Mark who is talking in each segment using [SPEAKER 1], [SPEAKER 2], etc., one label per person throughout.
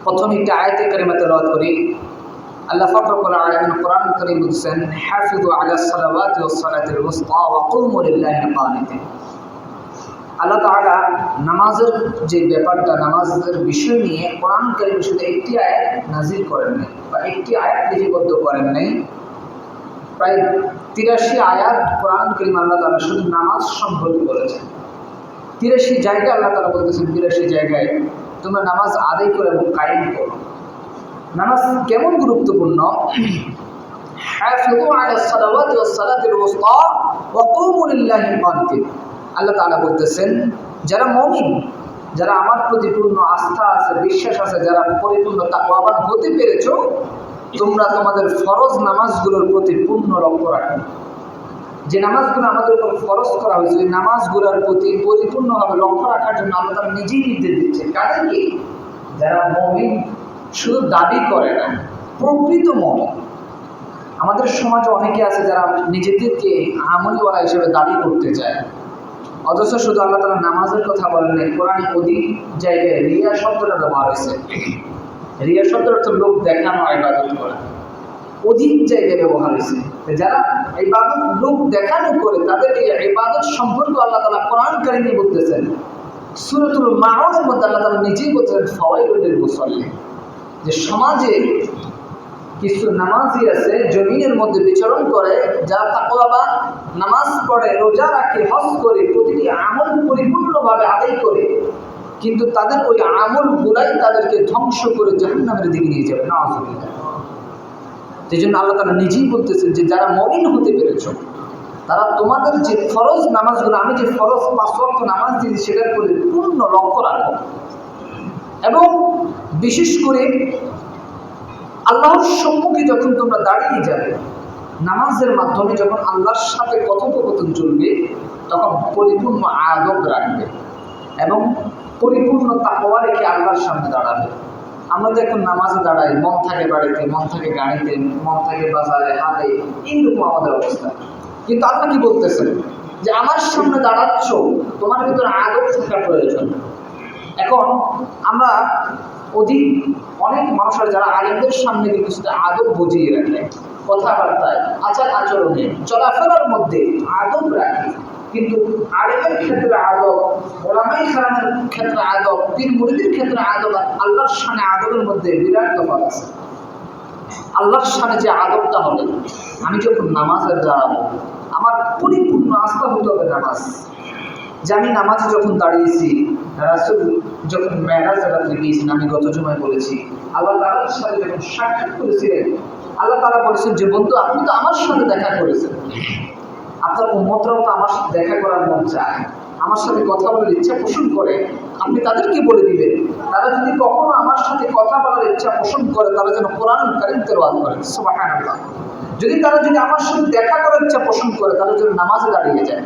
[SPEAKER 1] প্রথম একটি আয়াতে কারিমা তেলাওয়াত করি। আল্লাহ পাক রব্বুল আলামিন কোরআন কারীম বলেছেন, হাফিযু আলাস সালাওয়াতি ওয়াস সালাতিল উসতা ওয়া কুমু লিল্লাহি কানিতিন। আল্লাহ তাআলা নামাজের যে ব্যাপারটা, নামাজের বিষয় নিয়ে কোরআন কারীম শুধু একটি আয়াত নাযিল করেন নাই বা একটি আয়াত লিপিবদ্ধ করেন নাই, প্রায় ৮৩ আয়াত কোরআন কারীম আল্লাহ তাআলা শুধু নামাজ সম্পর্কে বলেছেন। ৮৩ জায়গায় আল্লাহ তাআলা বলতেছেন, ৮৩ জায়গায় তোমরা নামাজ আদায় করে এবং কায়েম করো। নামাজ কেমন গুরুত্বপূর্ণ? হাফিযু আলাস সালাওয়াতি ওয়াস সালাতিল উসতা ওয়া কুমু লিল্লাহি কানিতিন। আল্লাহ তাআলা বলতেছেন, যারা মুমিন, যারা আমার প্রতি পূর্ণ আস্থা আছে, বিশ্বাস আছে, যারা পরিপূর্ণ তাকওয়াবান হতে পেরেছো, তোমরা তোমাদের ফরজ নামাজগুলোর প্রতি পূর্ণ লক্ষ্য রাখো। যে নামাজগুলো আমাদের উপর ফরজ করা হয়েছে, ওই নামাজগুলোর প্রতি পরিপূর্ণভাবে লক্ষ্য রাখার জন্য আল্লাহ তাআলা নিজেই নির্দেশ দিচ্ছেন। কাদেরকে? যারা মুমিন, শুধু দাবি করে না, প্রকৃত মুমিন। আমাদের সমাজে অনেকে আছে যারা নিজেদেরকে আমলওয়ালা হিসেবে দাবি করতে চায়, অথচ শুধু আল্লাহ তাআলা নামাজের কথা বলেন নাই, কোরআনে অধিক জায়গায় রিয়া শব্দটা ব্যবহার হয়েছে। রিয়া শব্দের অর্থ লোক দেখানো, ইবাদত করা, অধিক জায়গায় ব্যবহার হয়েছে। যারা ইবাদত লোক দেখানো করে, তাদের এই ইবাদত সম্পর্কে আল্লাহ তাআলা কোরআন কারীমে বলতেছেন। সূরাতুল মাউনের মধ্যে আল্লাহ তাআলা নিজেই বলতেছেন, ফাওয়াইলুল লিল মুসাল্লিন, যে সমাজে কিছু নামাজি আছে জমিনের মধ্যে বিচরণ করে, যারা তাকওয়াবান, নামাজ পড়ে, রোজা রাখে, হজ করে, প্রতিটি আমল পরিপূর্ণভাবে আদায় করে, কিন্তু তাদের ওই আমলগুলাই তাদেরকে ধ্বংস করে জাহান্নামের দিকে নিয়ে যাবে। নাউযুবিল্লাহ। সেই জন্য আল্লাহ তাআলা নিজেই বলতেছেন যে যারা মুমিন হতে পেরেছো, তারা তোমাদের যে ফরজ নামাজগুলো, আমি যে ফরজ ৫ ওয়াক্ত নামাজ দিয়েছি, সেটার প্রতি পূর্ণ লক্ষ্য রাখো। এবং বিশেষ করে আল্লাহর সম্মুখে যখন তোমরা দাঁড়িয়ে যাবে, নামাজের মাধ্যমে যখন আল্লাহর সাথে কথোপকথন চলবে, তখন পরিপূর্ণ আদব রাখবে এবং পরিপূর্ণ তাকওয়া রেখে আল্লাহর সামনে দাঁড়াবে। আমরা তো এখন নামাজে দাঁড়াই, মন থাকে বাড়িতে, মন থাকে গাড়িতে, মন থাকে বাজারে, হাটে, এইরকম আমাদের অবস্থা। কিন্তু আল্লাহ কি বলতেছেন? যে আমার সামনে দাঁড়াচ্ছ, তোমার ভিতরে আদব থাকা প্রয়োজন। এখন আমরা অনেক মানুষের যারা আলেমদের সামনে কিন্তু সেটা আদব বুঝিয়ে রাখে, কথাবার্তায়, আচার আচরণে, চলাফেরার মধ্যে আদব রাখে। কিন্তু আলেমের ক্ষেত্রে আদব, ওলামায়ে কেরামের ক্ষেত্রে আদব, পীর মুরিদের ক্ষেত্রে আদব, আর আল্লাহর শানে আদবের মধ্যে বিরাট তফাৎ আছে। আল্লাহর শানে যে আদবটা হবে, আমি যখন নামাজে দাঁড়াবো, আমার পরিপূর্ণ আস্থা হতে হবে নামাজ। যে আমি নামাজে যখন দাঁড়িয়েছি, রাসূল যখন মেরাজে রাত্রে গিয়েছেন, আমি গত জুমায় বলেছি, আল্লাহ তাআলার সাথে যখন সাক্ষাৎ করেছিলেন, আল্লাহ তাআলা বলেছেন যে বন্ধু, আপনি তো আমার সাথে দেখা করেছেন, আপনার উম্মতরাও তো আমার সাথে দেখা করার মন চায়, আমার সাথে কথা বলার ইচ্ছা পোষণ করে, আপনি তাদেরকে বলে দিবেন, তারা যদি কখনো আমার সাথে কথা বলার ইচ্ছা পোষণ করে, তারা যেন কোরআন কারীম তেলাওয়াত করে। সুবহানাল্লাহ। যদি আমার সাথে দেখা করার ইচ্ছা পোষণ করে, তারা যেন নামাজে দাঁড়িয়ে যায়,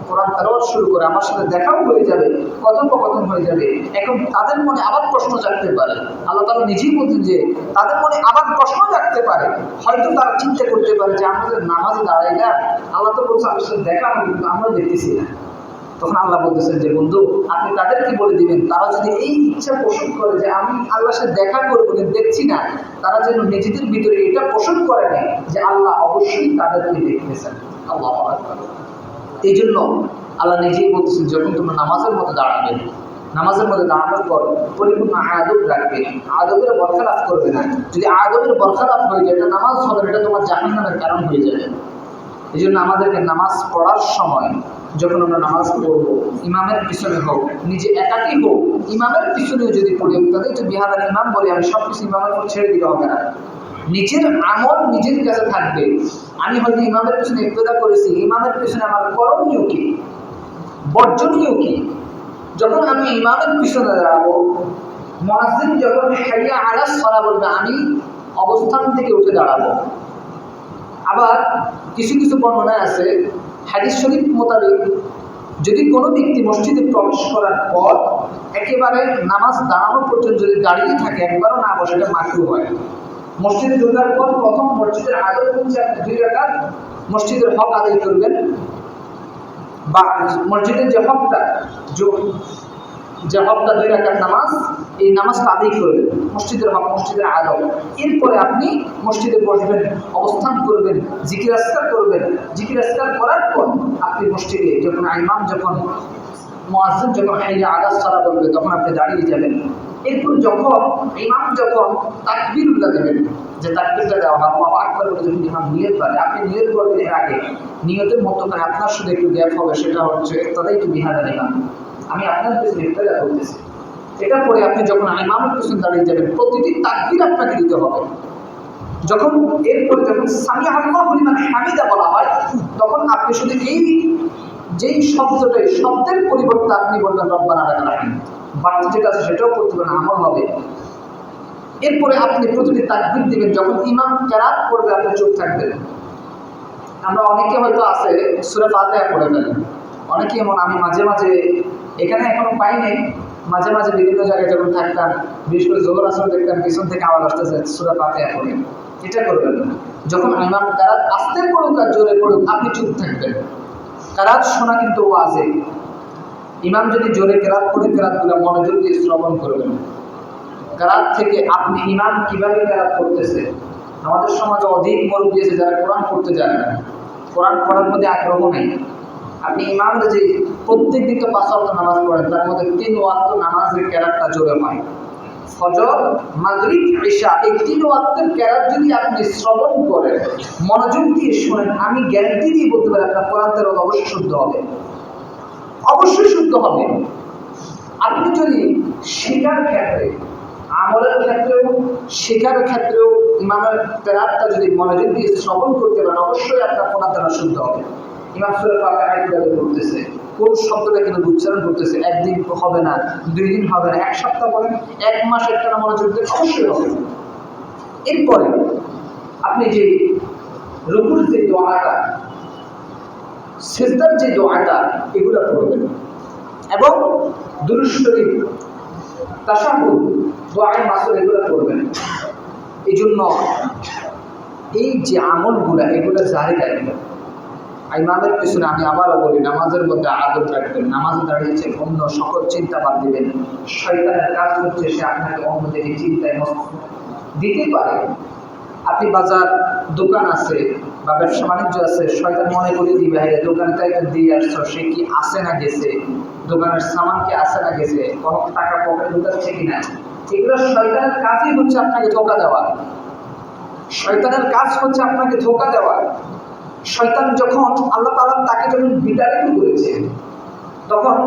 [SPEAKER 1] কোরআন তেলাওয়াত শুরু করে, আমার সাথে দেখাও হয়ে যাবে, কথোপকথন হয়ে যাবে। এখন তাদের মনে আবার প্রশ্ন জাগতে পারে, আল্লাহ তাআলা নিজেই বলছেন যে তাদের মনে আবার প্রশ্ন জাগতে পারে। হয়তো তারা চিন্তা করতে পারে যে আমাদের নামাজে দাঁড়াই না, আল্লাহ তো বলছে আমার সাথে দেখা হবে, কিন্তু আমরা দেখতেছি না। তখন আল্লাহ বলতেছেন যে বন্ধু, আপনি তাদেরকে বলে দিবেন, তারা যদি এই ইচ্ছা পোষণ করে যে আমি আল্লাহর সাথে দেখা করবো কিন্তু দেখছি না, তারা যেন নিজেদের ভিতরে এটা পোষণ করে নেয় যে আল্লাহ অবশ্যই তাদেরকে দেখতেছেন। আল্লাহু আকবার। এই জন্য আল্লাহ নিজেই বলতেছেন, যখন তোমরা নামাজের মধ্যে দাঁড়াবে, নামাজের মধ্যে দাঁড়ানোর পর পরিপূর্ণ আদব রাখবে, আদবের বরখলাফ করবে না। যদি আদবের বরখলাফ হয়ে যায়, এটা নামাজ হবে না, এটা তোমার জাহান্নামের কারণ হয়ে যাবে। এই জন্য আমাদেরকে নামাজ পড়ার সময়, যখন আমরা নামাজ পড়বো, ইমামের পিছনে হোক, নিজে একাকী হোক, ইমামের পিছনেও যদি পড়ি, তাদের তো বিহাদার ইমাম বলে আমি সব কিছু ইমামের উপর ছেড়ে দিলে হবে না। নিজের আমল নিজের কাছে থাকবে। আমি হয়তো ইমামের পিছনে ইক্তেদা করেছি, ইমামের পিছনে আমার করণীয় কি, বর্জনীয় কি। যখন আমি ইমামের পিছনে দাঁড়াবো, মুয়াজ্জিন যখন হাইয়া আলাস সালাহ বলবে, আমি অবস্থান থেকে উঠে দাঁড়াবো। আবার কিছু কিছু বর্ণনায় আছে, হাদিস শরীফ মোতাবেক, যদি কোনো ব্যক্তি মসজিদে প্রবেশ করার পর একেবারে নামাজ দাঁড়ানো পর্যন্ত যদি দাঁড়িয়ে থাকে, একবারও না বসে, এটা মাকরুহ হয়। মসজিদে ঢোকার পর প্রথম মসজিদের আদব হচ্ছে আপনি 2 রাকাত মসজিদের হক আদায় করবেন, বা মসজিদের যে হকটা 2 রাকাত নামাজ, এই নামাজটা আদায় করবেন, মসজিদের হক, মসজিদের আদব। এরপরে আপনি মসজিদে বসবেন, অবস্থান করবেন, জিকির আজকার করবেন। জিকির আজকার করার পর আপনি মসজিদে যখন ইমাম যখন মুয়াজ্জিন যখন হাইয়া আলা সালাত বলবে তখন আপনি দাঁড়িয়ে যাবেন। এরপর যখন ইমাম যখন তাকবীরুল্লাহ দেবেন, যে তাকবীরটা দেওয়া হয় আল্লাহু আকবার বলে যখন ইমাম নিয়ত করে, আপনি নিয়ত করবেন এর আগে নিয়তের মধ্যখানে আপনার শুধু একটু গ্যাপ হবে, সেটা হচ্ছে তাদের একটু বিহারা ইমাম, আমি আপনার পেছনে ইফতেদা করতেছি। এটা পরে আপনি যখন ইমামের পেছনে দাঁড়িয়ে যাবেন প্রতিটি তাকবীর আপনাকে দিতে হবে। যখন এরপরে যখন সামিআ আল্লাহু লিমান হামিদা বলা হয় তখন আপনি শুধু এই যেই শব্দটাই শব্দের পরিবর্তে আপনি বলবেন রব্বানা লাকাল হামদ, বাড়তি যেটা আছে সেটাও করতে পারেন, আমল হবে। এরপরে আপনি প্রতিটি তাকবীর দিবেন, যখন ইমাম কেরাত করবে আপনি চুপ থাকবেন। আমরা অনেকে হয়তো আছে সূরা ফাতিহা পড়ে ফেলেন, অনেকে এমন, আমি মাঝে মাঝে এখানে এখনো পাই নাই, মাঝে মাঝে বিভিন্ন জায়গায় যখন থাকতাম বিশেষ করে জোহর আসর দেখতাম পিছন থেকে আওয়াজ আসতেছে সূরা ফাতিহা পড়ে। এটা করবেন না। যখন ইমাম কেরাত আস্তে পড়ুক আর জোরে পড়ুক আপনি চুপ থাকবেন। কেরাত শোনা কিন্তু ওয়াজিব। ইমাম যদি জোরে কেরাত পড়ে কেরাতগুলো মনোযোগ দিয়ে শ্রবণ করবেন। কেরাত থেকে আপনি ইমাম কিভাবে কেরাত করতেছে, আমাদের সমাজে অধিক মুরব্বী আছে যারা কোরআন পড়তে জানে না, কোরআন পড়ার মধ্যে আগ্রহ নেই। আপনি ইমামের যে প্রত্যেক দিকে 5 ওয়াক্ত নামাজ পড়েন তার মধ্যে 3 ওয়াক্ত নামাজের কেরাতটা জোরে হয়। ফজর, মাগরিব, ইশা এই 3 ওয়াক্তের কেরাত যদি আপনি শ্রবণ করেন, মনোযোগ দিয়ে শোনেন, আমি গ্যারান্টি দিয়ে বলতে পারি আপনার কোরআন তেলাওয়াত অবশ্যই শুদ্ধ হবে, অবশ্যই শুদ্ধ হবে। আপনি যদি শেখার ক্ষেত্রে, আমলের ক্ষেত্রেও, শেখার ক্ষেত্রেও ইমামের কেরাতটা যদি মনোযোগ দিয়ে শ্রবণ করতে পারেন অবশ্যই আপনার কোরআন তেলাওয়াত শুদ্ধ হবে। ইমাম সূরা ফাতিহা কিভাবে করতেছে, কোন শব্দটা কিন্তু উচ্চারণ করতেছে, একদিন হবে না, 2 দিন হবে না, 1 সপ্তাহ বলেন, 1 মাস একটা মনোযোগ দিয়ে অবশ্যই হবে। এরপরে আপনি যে রুকুর যে দোয়াটা, সিজদার যে দোয়াটা এগুলো করবেন এবং দুরূদ শরীফ, তাশাহুদ, দোয়ায়ে মাসুর এগুলো করবেন। এই জন্য এই যে আমলগুলো এগুলো জারি রাখবেন। ইমামের পিছনে আমি আবারও বলি নামাজের মধ্যে আদব রাখবেন, নামাজে দাঁড়িয়েছে অন্য সকল চিন্তা বাদ দিবেন। শয়তানের কাজ হচ্ছে সে আপনাকে অন্যদিকে চিন্তায় দিতে পারে। আপনি বাজার দোকান আছে বা ব্যবসা বাণিজ্য আছে, শয়তান মনে করে দিবে হ্যাঁ দোকানে তাই দিয়ে আসছো, সে কি আসে না গেছে, দোকানের সামান কি আসে না গেছে, কোনো টাকা পকেটে ঢুকাচ্ছে কিনা। এগুলো শয়তানের কাজই হচ্ছে আপনাকে ধোঁকা দেওয়া। শয়তানের কাজ হচ্ছে আপনাকে ধোঁকা দেওয়া। শয়তান যখন আল্লাহ তাআলা তাকে যখন বিতাড়িত করেছে তখন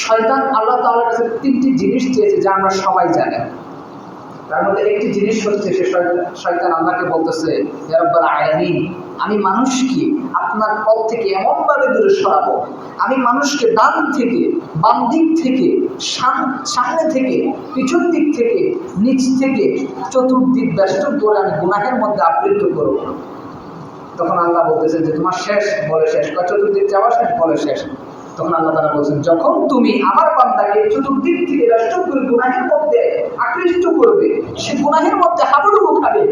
[SPEAKER 1] শয়তান আল্লাহ তাআলার কাছে 3টি জিনিস চেয়েছে যা আমরা সবাই জানি। তার মধ্যে একটি জিনিস হচ্ছে সে শয়তান আল্লাহকে বলতেছে, ইয়া রাব্বাল আলামিন, আমি মানুষকে আপনার পথ থেকে এমনভাবে দূরে সরাবো, আমি মানুষকে ডান থেকে, বাম দিক থেকে, সামনে থেকে, পিছন দিক থেকে, নিচ থেকে, চতুর্দিক বেষ্টন করে আমি গুনাহের মধ্যে আবৃত করব। তখন আল্লাহ বলতেছেন যে তোমার শেষ, বলে শেষ, বা চতুর্দিক যাওয়া শেষ, বলে শেষ। তখন আল্লাহ তাআলা বলছেন যখন তুমি আমার বান্দাকে চতুর্দিক থেকে বেষ্টন করে গুনাহের মধ্যে আকৃষ্ট করবে, সে গুনাহের মধ্যে হাবুডুবু খাবে,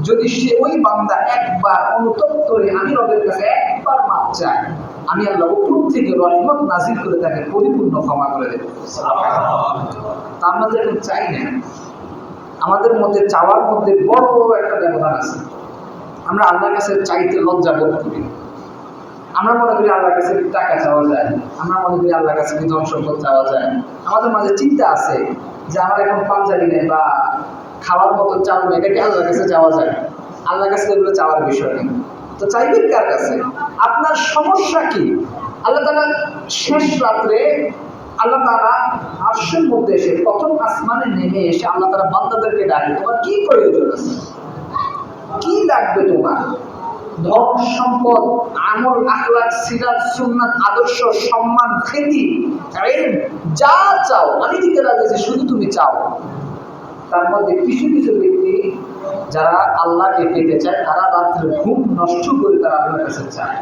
[SPEAKER 1] যদি সে ওই বান্দা একবার অনুতপ্ত হয়ে আমি রবের কাছে একবার মাপ চায়, আমি আল্লাহ উপর থেকে রহমত নাজিল করে তাকে পরিপূর্ণ ক্ষমা করে দেব। তা আমাদের এখন চাই না। আমাদের মধ্যে চাওয়ার মধ্যে বড় একটা ব্যবধান আছে। আমরা আল্লাহর কাছে চাইতে লজ্জা বোধ করি। আমরা মনে করি আল্লাহর কাছে টাকা চাওয়া যায়, আমরা মনে করি আল্লাহর কাছে ধন সম্পদ চাওয়া যায়। আমাদের মাঝে চিন্তা আছে যে আমার এখন পাঞ্জাবি নেই বা খাওয়ার মতো চাল নেই, এটাকে আল্লাহর কাছে চাওয়া যায়। আল্লাহর কাছে এগুলো চাওয়ার বিষয় নেই। তো চাইবেন কার কাছে? আপনার সমস্যা কি? আল্লাহ তাআলা শেষ রাত্রে আল্লাহ তাআলা আরশের মধ্যে এসে প্রথম আসমানে নেমে এসে আল্লাহ তাআলা বান্দাদেরকে ডাকে, তোমার কি প্রয়োজন আছে, কি লাগবে তোমার? ধন সম্পদ, আমল, আখলাক, সিরাত, সুন্নাত, আদর্শ, সম্মান, খ্যাতি, ইলম, যা চাও আমি দিতে রাজি আছি, শুধু তুমি চাও। তার মধ্যে কিছু কিছু ব্যক্তি যারা আল্লাহকে পেতে চায় তারা রাত্রে ঘুম নষ্ট করে তারা আল্লাহর কাছে চায়।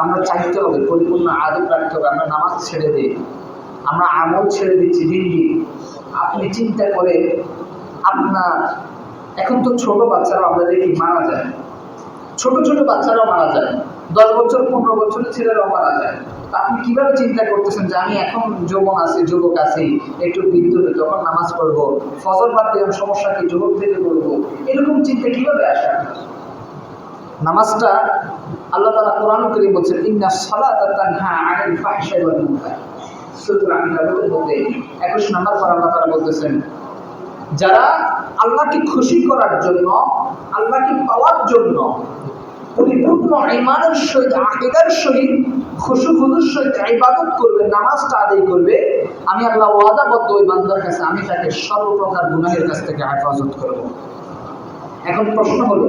[SPEAKER 1] আমরা চাইতে হবে, পরিপূর্ণ আদব রাখতে হবে। আমরা নামাজ ছেড়ে দিই, আমরা আমল ছেড়ে দিচ্ছি দিন দিন। আপনি চিন্তা করে আপনার এখন তো ছোট বাচ্চারাও আমরা দেখি মারা যায়, ছোট ছোট বাচ্চারাও মারা যায়, 10 বছর 15 বছরের ছেলেরাও মারা যায়। তা আপনি কিভাবে চিন্তা করতেছেন যে আমি এখন যৌবন আছি, যুবক আছি, একটু বিদ্যুৎ যখন নামাজ পড়বো, ফজর বাদ দিলাম, সমস্যা কি, যুবক থেকে করবো, এরকম চিন্তা কিভাবে আসে আপনার? নামাজটা আল্লাহ তাআলা কোরআন কারীমে বলছেন ইন্নাস সালাতা তানহা আনিল ফাহশাই ওয়াল মুনকার। সূরা আনকাবুতের মধ্যে 21 নম্বর পর আল্লাহ তাআলা বলতেছেন, যারা আল্লাহকে খুশি করার জন্য, আল্লাহকে পাওয়ার জন্য পরিপূর্ণ ঈমানের সহিত, আকীদার সহিত, খুশু-খুজুর সহিত ইবাদত করবে, নামাজটা আদায় করবে, আমি আল্লাহ ওয়াদাবদ্ধ ওই বান্দার কাছে আমি তাকে সর্বপ্রকার গুনাহের কাছ থেকে হেফাজত করব। এখন প্রশ্ন হলো,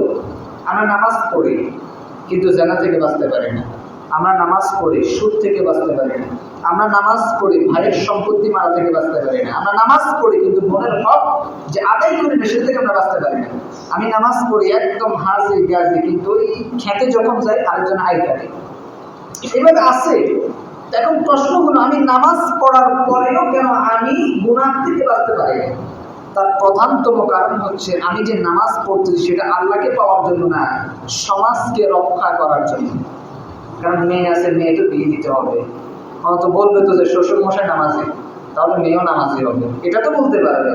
[SPEAKER 1] আমরা নামাজ পড়ি কিন্তু জেনা থেকে বাঁচতে পারি না, আমরা নামাজ পড়ি সুদ থেকে বাঁচতে পারি না, আমরা নামাজ পড়ি ভাইয়ের সম্পত্তি মারা থেকে বাঁচতে পারি না, আমরা নামাজ পড়ি কিন্তু বোনের হক যে আদায় করি না সে থেকে আমরা বাঁচতে পারি না। আমি নামাজ পড়ি একদম হাজি গাজি, কিন্তু ওই খেতে যখন যাই আরেকজন আয় করে, এভাবে আছে। এখন প্রশ্ন হলো, আমি নামাজ পড়ার পরেও কেন আমি গুনাহ থেকে বাঁচতে পারি না? তার প্রধানতম কারণ হচ্ছে আমি যে নামাজ পড়তেছি সেটা আল্লাহকে পাওয়ার জন্য না, সমাজকে রক্ষা করার জন্য। কারণ মেয়ে আছে, মেয়ে তো বিয়ে দিতে হবে, হয়তো বলবে তো যে শ্বশুর মশাই নামাজি, তাহলে মেয়েও নামাজি হবে, এটা তো বলতে পারবে।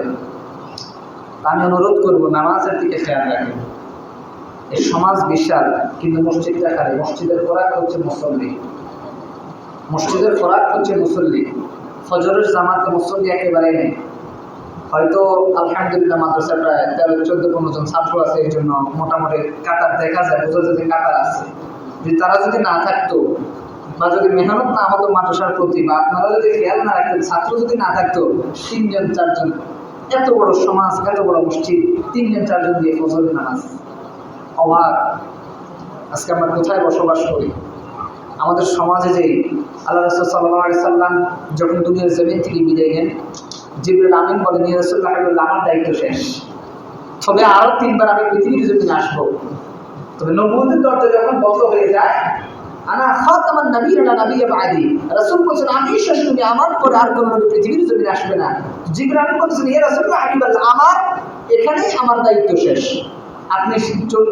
[SPEAKER 1] আমি অনুরোধ করবো নামাজের দিকে খেয়াল রাখেন। এই সমাজ বিশাল, কিন্তু মসজিদটা খালি। মসজিদের খোরাক হচ্ছে মুসল্লি, মসজিদের খোরাক হচ্ছে মুসল্লি। ফজরের জামাতে মুসল্লি একেবারে নেই। হয়তো আলহামদুলিল্লাহ মাদ্রাসা প্রায় 13-14-15 জন ছাত্র আছে, এই জন্য মোটামুটি কাতার দেখা যায়, বোঝা যায় যে কাতার আছে। যদি তারা যদি না থাকতো, বা যদি মেহনত না হতো মাদ্রাসার প্রতি, বা আপনারা যদি খেয়াল না রাখতেন, ছাত্র যদি না থাকতো, 3-4 জন, এত বড় সমাজ, এত বড় মসজিদ, 3-4 জন দিয়ে ফজরের নামাজ। অবাক আজকে আমরা কোথায় বসবাস করি। আমাদের সমাজে যে আল্লাহ রাসূল সাল্লাল্লাহু আলাইহি সাল্লাম যখন দুনিয়ার জমিন থেকে বিদায় নেন, জিবরিল আমিন বলেন, ইয়া রাসূলুল্লাহ, আমার দায়িত্ব শেষ, তবে আরো 3বার আমি পৃথিবীর জমিনে আসবো। তবে নবুয়তের দরজা যখন বন্ধ হয়ে যায়, আনা খাতামান নবিয়্যিন লা নাবিয়্যা বা'দি, রাসূল বলেন আমি শেষ, তুমি আমার পরে আর কোনো নবী পৃথিবীর জমিনে আসবে না। জিবরিল আমিন বলেন, ইয়া রাসূলুল্লাহ, আমার এখানেই আমার দায়িত্ব শেষ, আপনি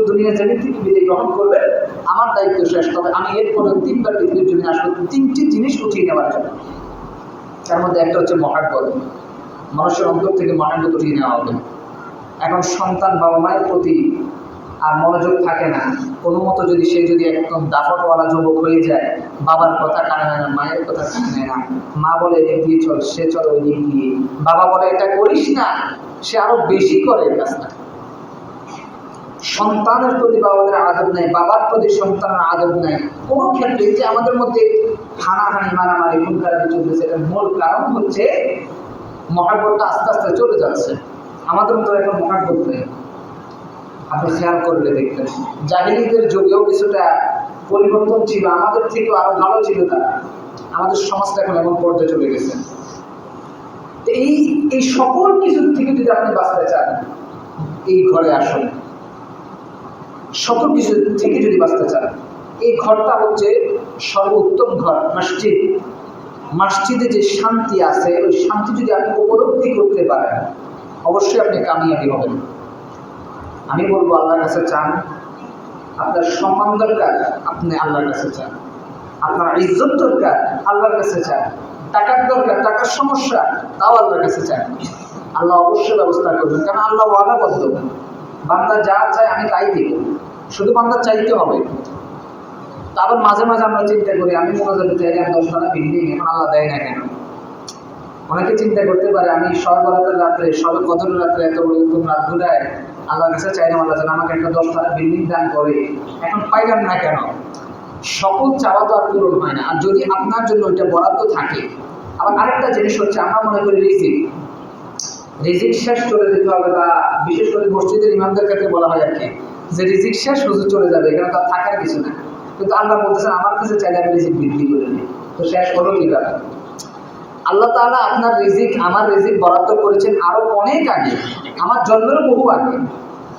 [SPEAKER 1] দুনিয়ার জমিন থেকে বিদায় গ্রহণ করবেন, আমার দায়িত্ব শেষ। তবে আমি এরপরে 3বার পৃথিবীর জমিনে আসবো, 3টি জিনিস উঠিয়ে নেওয়ার জন্য। তার মধ্যে একটা হচ্ছে মহাব্বত, মানুষের অন্তর থেকে মহাব্বত উঠিয়ে নেওয়া হবে। এখন সন্তান বাবা মায়ের প্রতি আর মনোযোগ থাকে না, কোনো মতো যদি সে যদি একদম দাফটওয়ালা যুবক হয়ে যায়, বাবার কথা কানে নেয় না, মায়ের কথা কানে নেয় না, মা বলে এদিক দিয়ে চল, সে চলে ওই দিক দিয়ে, বাবা বলে এটা করিস না, সে আরো বেশি করে এই কাজটা। সন্তানের প্রতি বাবাদের আদব নাই, বাবার প্রতি সন্তানের আদব নাই। কোনো ক্ষেত্রে যে আমাদের মধ্যে হানাহানি, মারামারি, খুনখারাপি চলতেছে, এটার মূল কারণ হচ্ছে মহাব্বতটা আস্তে আস্তে চলে যাচ্ছে। আমাদের মধ্যে এখন মহাব্বত নেই। আপনি খেয়াল করলে দেখবেন জাহেলীদের যুগেও কিছুটা পরিবর্তন ছিল, আমাদের থেকেও আরো ভালো ছিল তারা। আমাদের সমাজটা এখন এমন পর্যায়ে চলে গেছে। এই সকল কিছু থেকে যদি আপনি বাঁচতে চান, এই ঘরে আসুন। সকল কিছু থেকে যদি বাঁচতে চান, এই ঘরটা হচ্ছে সর্বোত্তম ঘর, মসজিদ। মসজিদে যে শান্তি আছে, ওই শান্তি যদি আপনি উপলব্ধি করতে পারেন, অবশ্যই আপনি কামিয়াবি হবেন। আমি বলবো আল্লাহর কাছে চান। আপনার সম্মান দরকার, আপনি আল্লাহর কাছে চান। আপনার ইজ্জত দরকার, আল্লাহর কাছে চান। টাকার দরকার, টাকার সমস্যা, তাও আল্লাহর কাছে চান। আল্লাহ অবশ্যই ব্যবস্থা করবেন, কারণ আল্লাহ ওয়াদাবদ্ধ। বান্দা যা চায় আমি তাই দিব, শুধু বান্দা চাইতে হবে। তারপর মাঝে মাঝে আমরা চিন্তা করি, আমি মোনাজাতে চাইলে আমি 10 তলা বিল্ডিং, এখন আল্লাহ দেয় না কেন? অনেকে চিন্তা করতে পারে আমি সবে বরাতের রাত্রে, সবে কদরের রাত্রে, এত বড় উত্তম রাত ঘুরায় আল্লাহর কাছে চাইলাম আল্লাহ যেন আমাকে একটা 10 তলা বিল্ডিং দান করে, এখন পাইলাম না কেন? সকল চাওয়া তো আর পূরণ হয় না। আর যদি আপনার জন্য ওইটা বরাদ্দ থাকে, আবার আরেকটা জিনিস হচ্ছে, আমরা মনে করি রিজিক শেষ চলে যেতে হবে, বা বিশেষ করে মসজিদের ইমামদের ক্ষেত্রে বলা হয় আর কি, যে রিজিক শেষ হুজুর চলে যাবে, এখানে তার থাকার কিছু না। কিন্তু আল্লাহ বলতেছেন আমার কাছে চাইলে আমি রিজিক বৃদ্ধি করে দিই, তো শেষ হলো কিভাবে? আল্লাহ তাআলা আপনার রিজিক, আমার রিজিক বরাদ্দ করেছেন আরো অনেক আগে, আমার জন্মেরও বহু আগে।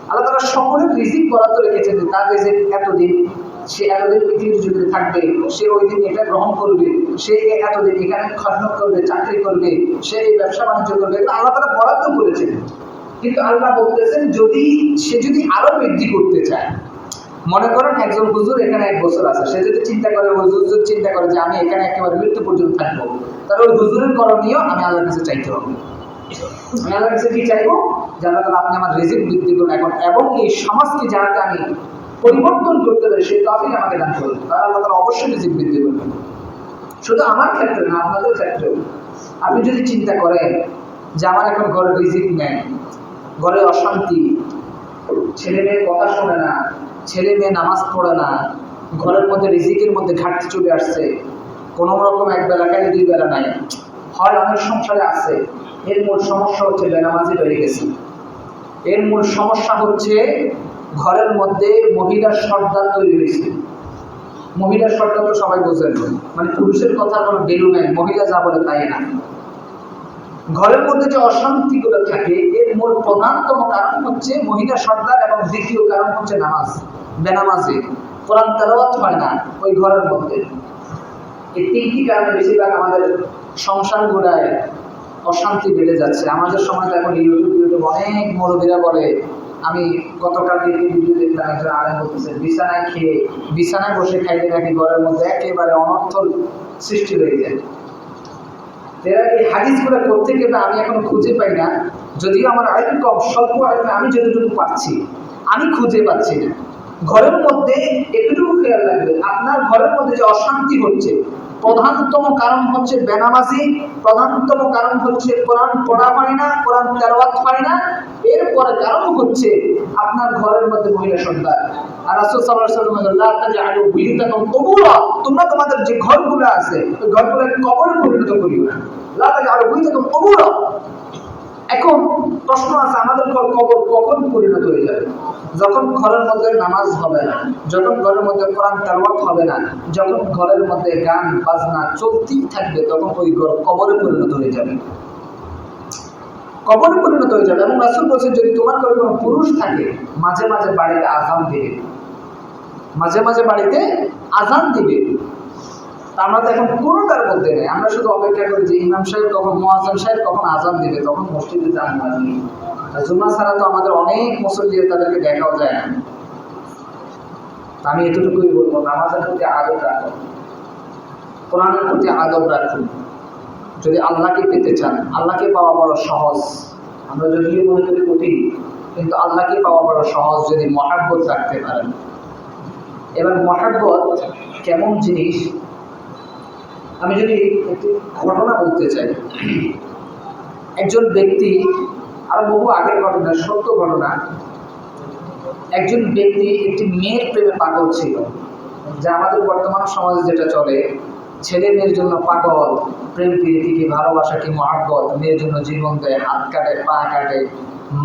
[SPEAKER 1] আল্লাহ তাআলা সকলের রিজিক বরাদ্দ রেখেছেন, তার রিজিক এতদিন, সে এতদিন পৃথিবীর জমিনে থাকবে, সে ওই দিন এটা গ্রহণ করবে, সে এতদিন এখানে খেদমত করবে, চাকরি করবে, সে এই ব্যবসা বাণিজ্য করবে, এটা আল্লাহ তাআলা বরাদ্দ করেছেন। কিন্তু আল্লাহ বলতেছেন যদি সে যদি আরো বৃদ্ধি করতে চায়, মনে করেন একজন হুজুর এখানে 1 বছর আছে, সে যদি চিন্তা করে, হুজুর চিন্তা করে যে আমি এখানে একেবারে মৃত্যু পর্যন্ত থাকবো, তাহলে ওই হুজুরের করণীয় আমি আল্লাহর কাছে চাইতে হবে। আমি আল্লাহর কাছে কি চাইবো? যে আল্লাহ তাআলা আপনি আমার রিজিক বৃদ্ধি করুন এখন, এবং এই সমাজকে যাতে আমি পরিবর্তন করতে পারি সেই তৌফিক আমাকে দান করুন। তাহলে আল্লাহ তাআলা অবশ্যই রিজিক বৃদ্ধি করবেন। শুধু আমার ক্ষেত্রে না, আপনাদের ক্ষেত্রেও। আপনি যদি চিন্তা করেন যে আমার এখন ঘরে রিজিক নেই, ঘরে অশান্তি, ছেলে মেয়ে কথা শোনে না, ছেলে মেয়ে নামাজ পড়ে না, ঘরের মধ্যে রিজিকের মধ্যে ঘাটতি চলে আসছে, কোনো রকম এক বেলা খাই 2 বেলা নাই, হয় অনেক সংসারে আছে, এর মূল সমস্যা হচ্ছে বেনামাজি হয়ে গেছে। এর মূল সমস্যা হচ্ছে ঘরের মধ্যে মহিলার সর্দার তৈরি হয়েছে। মহিলার সর্দার তো সবাই বোঝেন, মানে পুরুষের কথা কোনো ভ্যালু নাই, মহিলা যা বলে তাই না। ঘরের মধ্যে যে অশান্তিগুলো থাকে এর মূল প্রধানতম কারণ হচ্ছে মহিলা সর্দার, এবং দ্বিতীয় কারণ হচ্ছে নামাজ, বেনামাজি, কোরআন তেলাওয়াত হয় না ওই ঘরের মধ্যে। এই 3টি কারণে বেশিরভাগ আমাদের সংসারগুলায় অশান্তি বেড়ে যাচ্ছে। আমাদের সময় তো এখন ইউটিউব অনেক মুরব্বীরা বলে, আমি গতকালকে একটি ভিডিও দেখলাম, একজন আলেম বলতেছে বিছানায় খেয়ে, বিছানায় বসে খাইতে নাকি ঘরের মধ্যে একেবারে অনর্থ সৃষ্টি হয়ে যায়। এরা এই হাদিসগুলো করতে গেলে আমি এখনো খুঁজে পাই না, যদিও আমার আইন কম, স্বল্প আইন আমি যতটুকু পাচ্ছি আমি খুঁজে পাচ্ছি না। ঘরের মধ্যে একটুকু খেয়াল রাখবে, আপনার ঘরের মধ্যে যে অশান্তি হচ্ছে প্রধানতম কারণ হচ্ছে বেনামাজি, প্রধানতম কারণ হচ্ছে কোরআন পড়া হয় না, কোরআন তেলাওয়াত হয় না, এরপরে কারণ হচ্ছে আপনার ঘরের মধ্যে মহিলা সন্তান। আর রাসূল সাল্লাল্লাহু আলাইহি ওয়াসাল্লাম বলেন, লা তাজআলু বুয়ুতাকুম কুবুরা, তোমরা তোমাদের যে ঘরগুলো আছে ওই ঘরগুলোকে কবরে পরিণত করিও না। লা তাজআলু বুয়ুতাকুম কুবুরা। এখন প্রশ্ন আছে, আমাদের ঘর কবর কখন পরিণত হয়ে যাবে? যখন ঘরের মধ্যে নামাজ হবে না, যখন ঘরের মধ্যে কোরআন তেলাওয়াত হবে না, যখন ঘরের মধ্যে গান বাজনা চলতেই থাকবে, তখন ওই ঘর কবরে পরিণত হয়ে যাবে, কবরে পরিণত হয়ে যাবে। এবং রাসূল বলেছেন, যদি তোমার ঘরে কোনো পুরুষ থাকে মাঝে মাঝে বাড়িতে আযান দিবে, মাঝে মাঝে বাড়িতে আযান দিবে। আমরা তো এখন কোনোটার মধ্যে নেই, আমরা শুধু অপেক্ষা করি যে ইমাম সাহেব কখন, মুয়াজ্জিন সাহেব কখন আযান দিবে, তখন মসজিদে যান না। জুমা ছাড়া তো আমাদের অনেক মুসল্লি, তাদেরকে দেখাও যায় না। আমি এতটুকুই বলবো, নামাজের প্রতি আদব রাখুন, কোরআনের প্রতি আদব রাখুন। যদি আল্লাহকে পেতে চান, আল্লাহকে পাওয়া বড় সহজ। আমরা যদিও মনে করি কঠিন, কিন্তু আল্লাহকে পাওয়া বড় সহজ যদি মহাব্বত রাখতে পারেন। এবার মহাব্বত কেমন জিনিস, আমি যদি একটি ঘটনা বলতে চাই। একজন ব্যক্তি, আরো বহু আগের ঘটনা, সত্য ঘটনা, একজন ব্যক্তি একটি মেয়ের প্রেমে পাগল ছিল, যা আমাদের বর্তমান সমাজে যেটা চলে, ছেলে মেয়ের জন্য পাগল, প্রেম প্রীতি কি ভালোবাসা কি মহাব্বত, মেয়ের জন্য জীবন দেয়, হাত কাটে পা কাটে,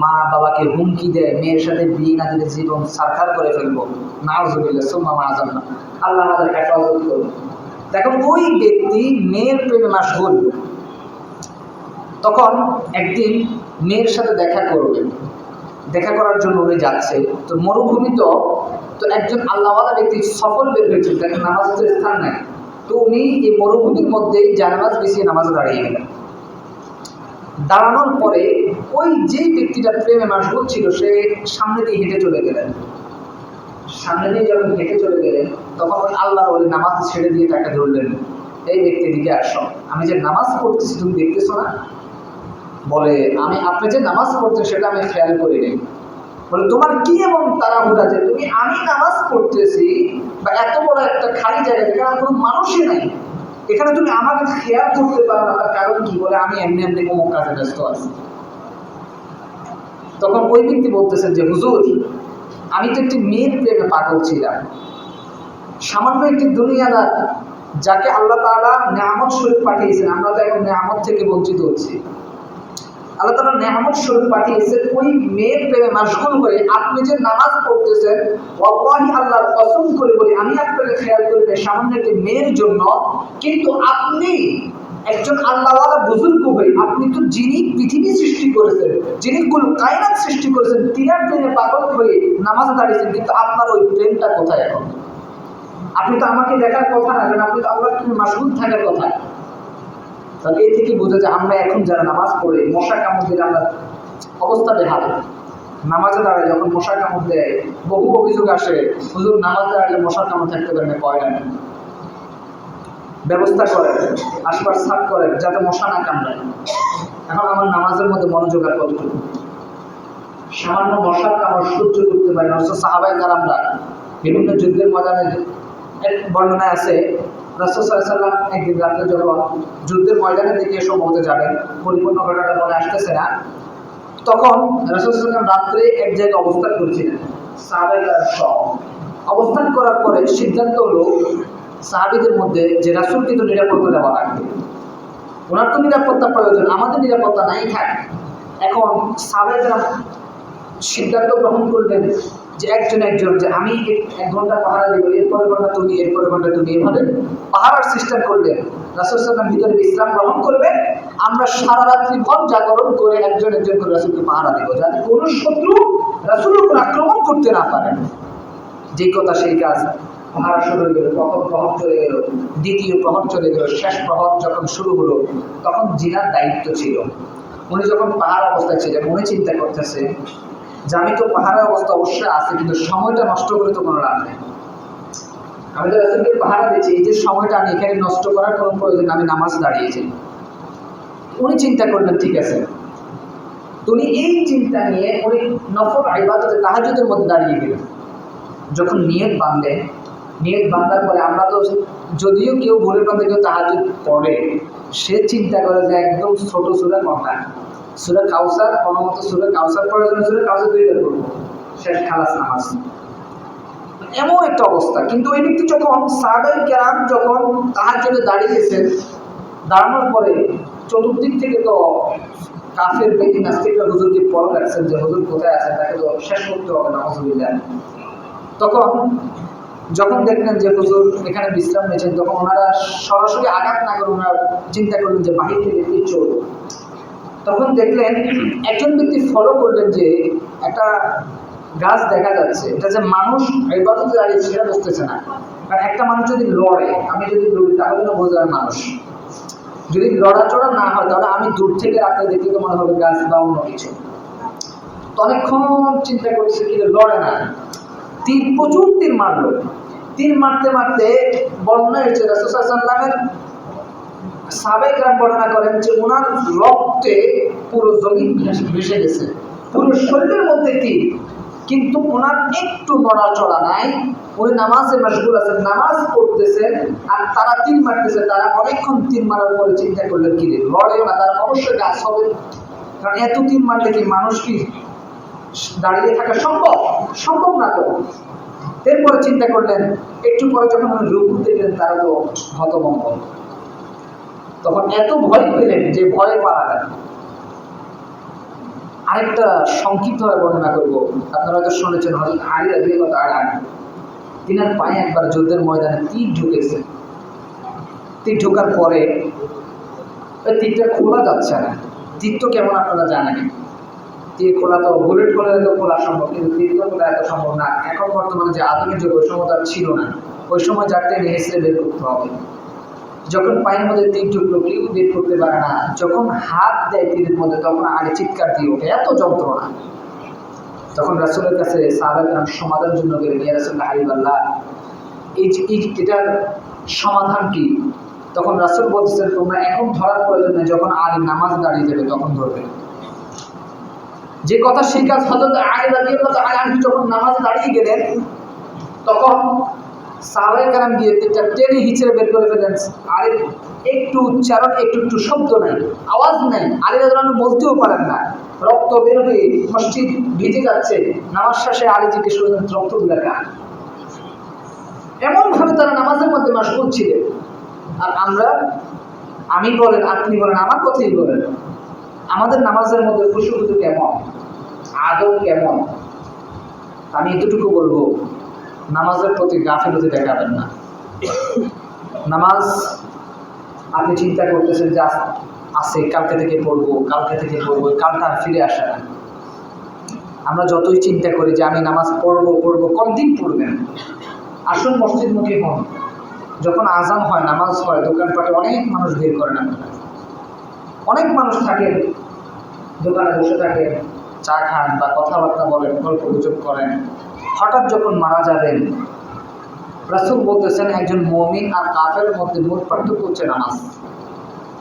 [SPEAKER 1] মা বাবাকে হুমকি দেয়, মেয়ের সাথে বিয়ে না দিলে জীবন সারখার করে ফেলবো, নাউযুবিল্লাহ সুম্মা মাআযাল্লাহ, আল্লাহ আমাদের হেফাজত করুন। দেখুন, ওই ব্যক্তি মেয়ের প্রেমে মাশগুল। তখন একদিন মেয়ের সাথে দেখা করবেন, দেখা করার জন্য উনি যাচ্ছে, তো মরুভূমি, তো একজন আল্লাহওয়ালা ব্যক্তি সফল বের হয়েছিল, দেখেন নামাজের স্থান নাই, তো উনি এই মরুভূমির মধ্যে জানামাজ বিছিয়ে নামাজে দাঁড়িয়ে গেলেন। দাঁড়ানোর পরে ওই যে ব্যক্তিটা প্রেমে মাশগুল ছিল, সে সামনে দিয়ে হেঁটে চলে গেলেন। সামনে দিয়ে যখন হেঁটে চলে গেলেন, তখন ওই আল্লাহর ওলি নামাজ ছেড়ে দিয়ে তাকে ধরলেন, এই ব্যক্তি দিকে আসো, আমি যে নামাজ পড়তেছি তুমি দেখতেছো না? বলে, আপনি যে নামাজ পড়তেন সেটা আমি খেয়াল করিনি। বলে, তোমার কি এমন তাড়াহুড়া যে তুমি, আমি নামাজ পড়তেছি বা এত বড় একটা খালি জায়গা যেখানে কোনো মানুষই নাই, এখানে তুমি আমাকে খেয়াল করতে পারো না, তার কারণ কি? বলে, আমি এমনি এমনি অমুক কাজে ব্যস্ত আছি। তখন ওই ব্যক্তি বলতেছেন যে, হুজুর, আমি তো একটি মেয়ের প্রেমে পাগল ছিলাম, সামান্য একটি দুনিয়াদার, যাকে আল্লাহ তাআলা নেয়ামত স্বরূপ পাঠিয়েছেন, আমরা তো এখন নেয়ামত থেকে বঞ্চিত হচ্ছি। আল্লাহ তাআলা নেয়ামত স্বরূপ পাঠিয়েছেন, ওই মেয়ের প্রেমে মাশগুল হয়ে আপনি যে নামাজ পড়তেছেন, ওয়াল্লাহি আল্লাহর কসম করে বলি, আমি আপনাকে খেয়াল করি না সামান্য একটি মেয়ের জন্য, কিন্তু আপনি একজন আল্লাহওয়ালা বুজুর্গ হয়ে, আপনি তো যিনি পৃথিবী সৃষ্টি করেছেন, যিনি কুল কায়নাত সৃষ্টি করেছেন, তিনার প্রেমে পাগল হয়ে নামাজে দাঁড়িয়েছেন, কিন্তু আপনার ওই প্রেমটা কোথায় এখন? আপনি তো আমাকে দেখার কথা না, কারণ আপনি তো আল্লাহর প্রেমে মাশগুল থাকার কথা। তাহলে এই থেকে বোঝা যায় আমরা এখন যারা নামাজ পড়ে মশা কামড় দিলে আমরা অবস্থা বেহাল, নামাজে দাঁড়ায় যখন মশার কামড় দেয়, বহু অভিযোগ আসে, হুজুর নামাজ দাঁড়ালে মশার কামড় থাকতে পারে না, কয় না, ব্যবস্থা করেন, আশপাশ সাফ করেন যাতে মশা না কামড়ায়। এখন আমার নামাজের মধ্যে মনোযোগ আর কতটুকু? সামান্য মশার কামড় সহ্য করতে পারে না। সাহাবায়ে কেরামরা বিভিন্ন যুদ্ধের ময়দানে, এক বর্ণনায় আছে রাসূল সাল্লাল্লাহু আলাইহি ওয়াসাল্লাম একদিন রাতে যখন যুদ্ধের ময়দানের দিকে সম্ভবত যাবেন, পরিপূর্ণ ঘটনাটা মনে আসতেছে না, তখন রাসূল সাল্লাল্লাহু আলাইহি ওয়াসাল্লাম রাত্রে এক জায়গায় অবস্থান করছিলেন সাহাবায়ে কেরাম সহ। অবস্থান করার পরে সিদ্ধান্ত হলো সাহাবীদের মধ্যে যে রাসূলকে তো নিরাপত্তা দেওয়া লাগবে, ওনার তো নিরাপত্তা প্রয়োজন, আমাদের নিরাপত্তা নাই থাক। এখন সাহাবায়ে কেরাম সিদ্ধান্ত গ্রহণ করলেন যে একজন যে আমি 1 ঘন্টা পাহারা দিব, এরপরে ঘন্টা তুমি, এরপরে ঘন্টা তুমি, এভাবে পাহারার সিস্টেম করলেন। রাসূল সাল্লাল্লাহু আলাইহি ওয়াসাল্লাম ভিতরে বিশ্রাম গ্রহণ করবেন, আমরা সারা রাত্রি ভর জাগরণ করে একজন করে রাসূলকে পাহারা দেব, যাতে কোনো শত্রু রাসূলের উপর আক্রমণ করতে না পারে। যে কথা সেই কাজ। পাহারা শুরু হয়ে গেল, প্রথম প্রহর চলে গেল, দ্বিতীয় প্রহর চলে গেল, শেষ প্রহর যখন শুরু হলো তখন জিনার দায়িত্ব ছিল। উনি যখন পাহাড় অবস্থায় ছিলেন, উনি চিন্তা করতেছে যে আমি তো পাহাড়ের অবস্থা অবশ্যই আছে, কিন্তু সময়টা নষ্ট করে তো কোনো লাভ নেই। আমি তো রাসূলকে পাহারা দিচ্ছি, এই যে সময়টা আমি এখানে নষ্ট করার কোনো প্রয়োজন, আমি নামাজ দাঁড়িয়েছি। উনি চিন্তা করলেন ঠিক আছে, উনি এই চিন্তা নিয়ে উনি নফল ইবাদতে তাহাজ্জুদের মধ্যে দাঁড়িয়ে গেলেন। যখন নিয়ত বাঁধলেন, নিয়ত বাঁধার পরে আমরা তো যদিও কেউ ভোরের মধ্যে কেউ তাহাজ্জুদ পড়ে, সে চিন্তা করে যে একদম ছোট সূরা কোনটা, সূরা কাউসার, অনুমত সূরা কাউসার পড়ার জন্য সূরা কাউসার 2 বার পড়ব, শেষ খালাস নামাজ, এমন একটা অবস্থা। কিন্তু ওই ব্যক্তি যখন সাহাবায়ে কেরাম যখন তাহাজ্জুদে দাঁড়িয়েছেন, দাঁড়ানোর পরে চতুর্দিক থেকে তো কাফের বেঈমান নাস্তিকরা হুজুরকে পড়া রাখছেন যে হুজুর কোথায় আছেন, তাকে তো শেষ করতে হবে, নাউযুবিল্লাহ। তখন যখন দেখলেন যে হুজুর এখানে বিশ্রাম নিয়েছেন, তখন ওনারা সরাসরি আঘাত না করে ওনারা চিন্তা করলেন যে বাহির থেকে কি চোর। তখন দেখলেন একজন ব্যক্তি ফলো করলেন যে একটা গাছ দেখা যাচ্ছে, এটা যে মানুষ ইবাদতে দাঁড়িয়েছে সেটা বুঝতেছে না। কারণ একটা মানুষ যদি লড়ে, আমি যদি লড়ি তাহলে না বোঝার মানুষ, যদি লড়াচড়া না হয় তাহলে আমি দূর থেকে রাখলে দেখতে তো মনে হবে গাছ বা অন্য কিছু। তো অনেকক্ষণ চিন্তা করছে কিন্তু লড়ে না, তীর প্রচুর তীর মারলো। তীর মারতে মারতে বর্ণনা হয়েছে রাসূল সাল্লাল্লাহু আলাইহি ওয়াসাল্লামের সাহাবায়ে কেরাম বর্ণনা করেন যে ওনার রক্তে পুরো জমিন ভেসে গেছে, পুরো শরীরের মধ্যে তীর, কিন্তু ওনার একটু নড়াচড়া নাই। উনি নামাজে মশগুল আছেন, নামাজ পড়তেছেন, আর তারা তীর মারতেছে। তারা অনেকক্ষণ তীর মারার পরে চিন্তা করলেন কি রে, লড়ে না, তারা অবশ্যই গাছ হবে, কারণ এত তীর মারলে কি মানুষ কি দাঁড়িয়ে থাকা সম্ভব? সম্ভব না তো। এরপরে চিন্তা করলেন, একটু পরে যখন উনি রূপ দেখলেন তারা তো হতভম্ব, তখন এত ভয় পেলেন যে ভয়ে পালালেন। আরেকটা সংক্ষিপ্তভাবে বর্ণনা করবো, আপনারা হয়তো শুনেছেন হযরত আলী রাদিয়াল্লাহু তাআলা তিনার পায়ে একবার যুদ্ধের ময়দানে তীর ঢুকেছে। তীর ঢোকার পরে ওই তীরটা খোলা যাচ্ছে না। তীর তো কেমন আপনারা জানেন, তীর খোলা তো বুলেট খোলা তো খোলা সম্ভব, কিন্তু তীর তো খোলা এত সম্ভব না। এখন বর্তমানে যে আধুনিক যুগ, ওই সময় তার ছিল না। ওই সময় যাকে নেহেসে বের করতে হবে। যখন পায়ের মধ্যে তীর ঢুকলো, কেউ বের করতে পারে না। যখন হাত দেয় তীরের মধ্যে, তখন আগে চিৎকার দিয়ে ওঠে, এত যন্ত্রণা। তখন রাসূলের কাছে সাহাবায়ে কেরাম সমাধানের জন্য গেলেন, ইয়া রাসূলুল্লাহ হাবিবাল্লাহ, এটার সমাধান কি? তখন রাসূল বলছেন, তোমরা এখন ধরার প্রয়োজন নেই, যখন আলী নামাজ দাঁড়িয়ে যাবে তখন ধরবে। যে কথা সেই কাজ। হযরত আলী রাদিয়াল্লাহু তাআলা যখন নামাজে দাঁড়িয়ে গেলেন, তখন সাহাবায়ে কেরাম গিয়ে তীরটা টেনে হিচড়ে বের করে ফেলেন। আলী একটু উচ্চারণ, একটু শব্দ নাই, আওয়াজ নাই। আলী রাদিয়াল্লাহু আনহু বলতেও পারেন না, রক্ত বের হয়ে মসজিদ ভিজে যাচ্ছে। নামাজ শেষে আলী জিজ্ঞেস করলেন, রক্তগুলো কার? এমন ভাবে তারা নামাজের মধ্যে মশগুল ছিলেন। আর আমরা, আমি বলেন আপনি বলেন, আমার কথাই বলেন, আমাদের নামাজের মধ্যে খুশু কেমন, আদব কেমন? আমি এতটুকু বলবো, নামাজের প্রতি গাফিলতি দেখাবেন না। নামাজ আপনি চিন্তা করতেছেন যে আছে, কালকে থেকে পড়বো, কালটা আর ফিরে আসে না। আমরা যতই চিন্তা করি যে আমি নামাজ পড়বো, কতদিন পড়বেন? আসুন মসজিদমুখী হন। যখন আজান হয়, নামাজ হয়, দোকানপাটে অনেক মানুষ বের করেন, আপনারা অনেক মানুষ থাকেন, দোকানে বসে থাকেন, চা খান বা কথাবার্তা বলেন, গল্প গুজব করেন, হঠাৎ যখন মারা যাবেন, রাসূল বলতেছেন একজন মুমিন আর কাফেরের মধ্যে মূল পার্থক্য হচ্ছে নামাজ।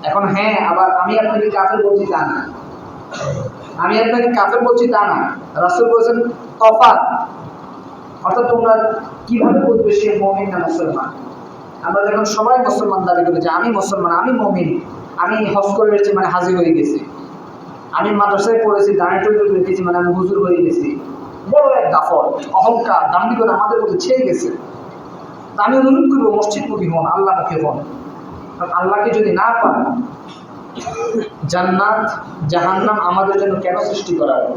[SPEAKER 1] এখন হ্যাঁ, আবার আমি আপনাকে কাফের বলছি তা না, আমি আপনাকে কাফের বলছি তা না। রাসূল বলেছেন তফাৎ, অর্থাৎ তোমরা কিভাবে বুঝবে সে মুমিন না মুসলমান। আমরা যখন সবাই মুসলমান দাবি করি যে আমি মুসলমান, আমি মুমিন, আমি হজ করে এসেছি মানে হাজির হয়ে গেছি, আমি মাদ্রাসায় পড়েছি, দাঁড়িয়ে টুকু রেখেছি মানে আমি হুজুর হয়ে গেছি, বড় এক গাফল, অহংকার, দাম্ভিকতা আমাদের মধ্যে ছেয়ে গেছে। আমি অনুরোধ করবো মসজিদমুখী হন, আল্লাহমুখী হন। কারণ আল্লাহকে যদি না পান, জান্নাত জাহান্নাম আমাদের জন্য কেন সৃষ্টি করা হবে?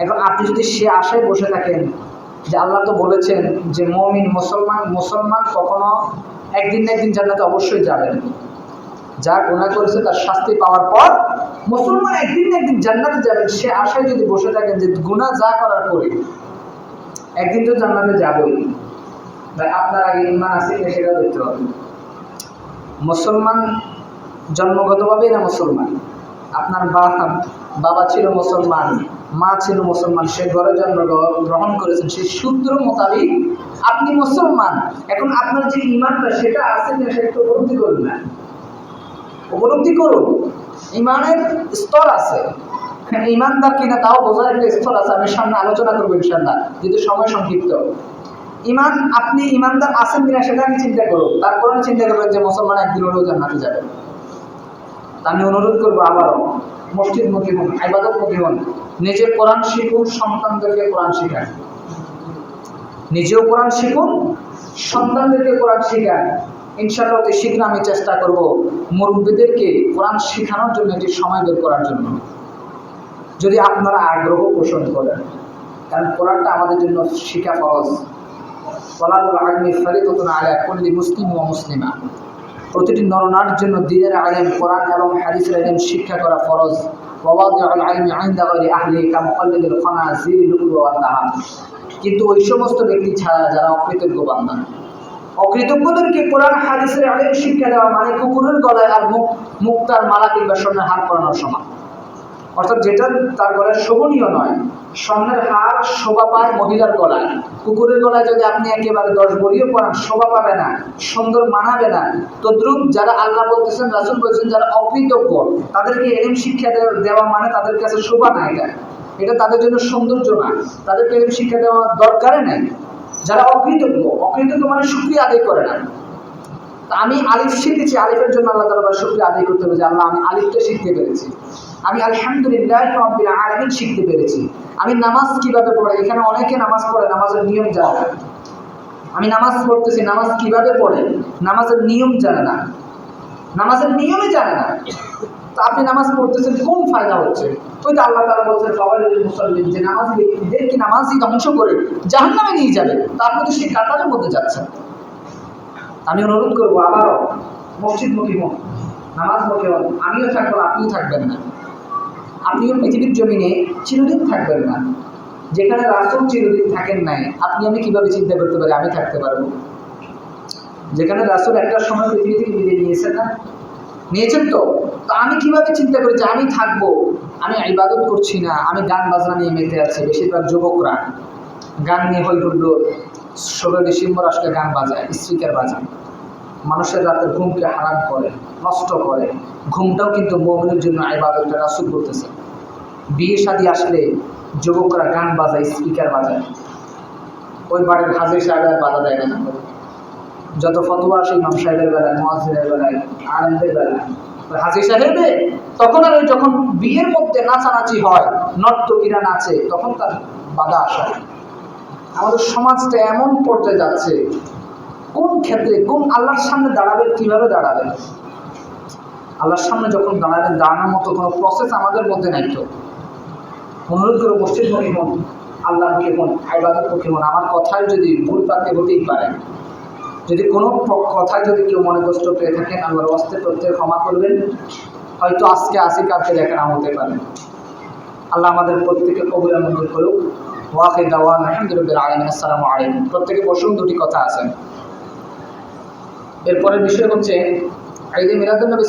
[SPEAKER 1] এখন আপনি যদি সে আশায় বসে থাকেন যে আল্লাহ তো বলেছেন যে মুমিন মুসলমান কখনো একদিন না একদিন জান্নাতে অবশ্যই যাবেন, যা গুনাহ করেছে তার শাস্তি পাওয়ার পর মুসলমান একদিন না একদিন জান্নাতে যাবেন, সে আশায় যদি বসে থাকেন যে গুনাহ যা করার পরে একদিন তো জান্নাতে যাবই, তাই আপনার আগে ঈমান আছে কিনা সেটা দেখতে হবে। মুসলমান জন্মগতভাবেই না মুসলমান, আপনার বাবা ছিল মুসলমান, মা ছিল মুসলমান, সে ঘরে জন্মগ্রহণ করেছেন, সেই সূত্র মোতাবিক আপনি মুসলমান। এখন আপনার যে ঈমানটা সেটা আছে কিনা সেটা উপলব্ধি করুন না, উপলব্ধি করুন। ঈমানের স্তর আছে, ঈমানদার কিনা তাও বোঝার একটা স্তর আছে, আমি সামনে আলোচনা করবো ইনশাআল্লাহ, যদি সময় সংক্ষিপ্ত। ঈমান, আপনি ঈমানদার আছেন কিনা সেটা আমি চিন্তা করুন, তারপরে চিন্তা করবেন যে মুসলমান একদিন হলেও জান্নাতে যাবে। আমি অনুরোধ করবো আবারও মসজিদমুখী হন, ইবাদতমুখী হন, নিজে কোরআন শিখুন, সন্তানদেরকে কোরআন শেখান, নিজেও কোরআন শিখুন, সন্তানদেরকে কোরআন শেখান। ইনশাআল্লাহ অতি শীঘ্র আমি চেষ্টা করব মুরব্বীদেরকে কোরআন শেখানোর জন্য একটি সময় বের করার জন্য, যদি আপনারা আগ্রহ পোষণ করেন। কারণ কোরআনটা আমাদের জন্য শিখা ফরজ। ওয়ালাদুল ইলমি ফরিদাতুন আলা কুল্লি মুসলিম ওয়া মুসলিমা, প্রতিটি নরনারীর জন্য দ্বীনের ইলম, কোরআন এবং হাদিসের ইলম শিক্ষা করা ফরজ। ওয়াওয়াদিউল ইলমি ইনদা গায়রি আহলি কামুকাল্লিদিল খানাজির লুল ওয়া তাহাম, কিন্তু ওই সমস্ত ব্যক্তি ছাড়া যারা অকৃতজ্ঞ বান্দা, অকৃতজ্ঞদেরকে কোরআন হাদিসের ইলম শিক্ষা দেওয়া মানে কুকুরের গলায় আর মুক্তার মালা কিংবা স্বর্ণের হার পরানোর সমান। অর্থাৎ যেটা তার গলায় শোভনীয় নয়, স্বর্ণের হার শোভা পায় মহিলার গলায়, কুকুরের গলায় যদি আপনি একেবারে 10 বড়িও পরান শোভা পাবে না, সুন্দর মানাবে না। তদ্রুপ যারা আল্লাহ বলতেছেন, রাসূল বলছেন, যারা অকৃতজ্ঞ তাদেরকে ইলম শিক্ষা দেওয়া মানে তাদের কাছে শোভা না, এটা তাদের জন্য সৌন্দর্য না, তাদেরকে ইলম শিক্ষা দেওয়া দরকারই নাই। যারা অকৃতজ্ঞ মানে শুকরিয়া আদায় করে না। আমি আলিফ শিখেছি, আলিফের জন্য আল্লাহ তাআলা শুকরিয়া আদায় করতে হবে যে আল্লাহ আমি আলিফটা শিখতে পেরেছি, আমি আলহামদুলিল্লাহ রাব্বিল আলামিন শিখতে পেরেছি। আমি নামাজ কিভাবে পড়ে, এখানে অনেকে নামাজ পড়ে নামাজের নিয়ম জানে না। আমি নামাজ পড়তেছি, নামাজ কিভাবে পড়ে নামাজের নিয়ম জানে না, নামাজের নিয়মই জানে না। তো আপনি নামাজ পড়তেছেন, কোন ফায়দা হচ্ছে? ওই তো আল্লাহ তাআলা বলছেন ফাওয়াইলুল মুসাল্লিন, যে নামাজি ব্যক্তিদেরকে নামাজই ধ্বংস করে জাহান্নামে নিয়ে যাবে, তা আপনি তো সেই কাতারের মধ্যে যাচ্ছেন। আমি অনুরোধ করবো আবারও মসজিদমুখী হন, নামাজমুখী হন। আমিও থাকবো, আপনিও থাকবেন না, আপনিও পৃথিবীর জমিনে চিরদিন থাকবেন না। যেখানে রাসূল চিরদিন থাকেন নাই, আপনি আমি কিভাবে চিন্তা করতে পারি আমি থাকতে পারবো? যেখানে রাসূল একটা সময় পৃথিবী থেকে বিদায় নিয়েছেন না, নিয়েছেন তো আমি কিভাবে চিন্তা করি যে আমি থাকবো, আমি ইবাদত করছি না, আমি গান বাজনা নিয়ে মেতে আছি। বেশিরভাগ যুবকরা গান নিয়ে হই হুল্লোড়, 16 ডিসেম্বর আসলে গান বাজায়, স্পিকার বাজায়, মানুষের রাতের ঘুমকে হারাম করে, নষ্ট করে। ঘুমটাও কিন্তু মুমিনের জন্য ইবাদত, রাসূল বলতেছে। বিয়ে শাদী আসলে যুবকরা গান বাজায়, স্পিকার বাজায়, ওই বাড়ির হাজির সাহেবের বাধা দেয় না। যত ফতোয়া আসে ইমাম সাহেবের বেলায়, মুয়াজ্জিনের বেলায়, আলেমদের বেলায়, হাজির সাহেবে তখন আর যখন বিয়ের মধ্যে নাচানাচি হয়, নর্তকীরা নাচে, তখন তার বাধা আসে। আমাদের সমাজটা এমন পর্যায়ে যাচ্ছে, কোন ক্ষেত্রে কোন আল্লাহর সামনে দাঁড়াবে, কিভাবে দাঁড়াবে? আল্লাহর সামনে যখন দাঁড়াবেন, দাঁড়ানোর মতো কোনো প্রসেস আমাদের মধ্যে নাই। তো অনুরোধ করে মসজিদমুখী হন, আল্লাহমুখী হন, ইবাদতমুখী হন। আমার কথায় যদি ভুল প্রান্তে হতেই পারে, যদি কোনো কথায় যদি কেউ মনে কষ্ট পেয়ে থাকেন, আল্লাহর ওয়াস্তে প্রত্যেক ক্ষমা করবেন। হয়তো আজকে আসি, কালকে দেখা না হতে পারে। আল্লাহ আমাদের প্রত্যেকে কবুল মঞ্জুর করুক। ওয়াখির দাওয়ানা আলহামদুলিল্লাহি আলামিন। আসসালামু আলাইকুম। প্রত্যেকে বসুন, দুটি কথা আছে। এরপরের বিষয় হচ্ছে ঈদে মিলাদুন নবী।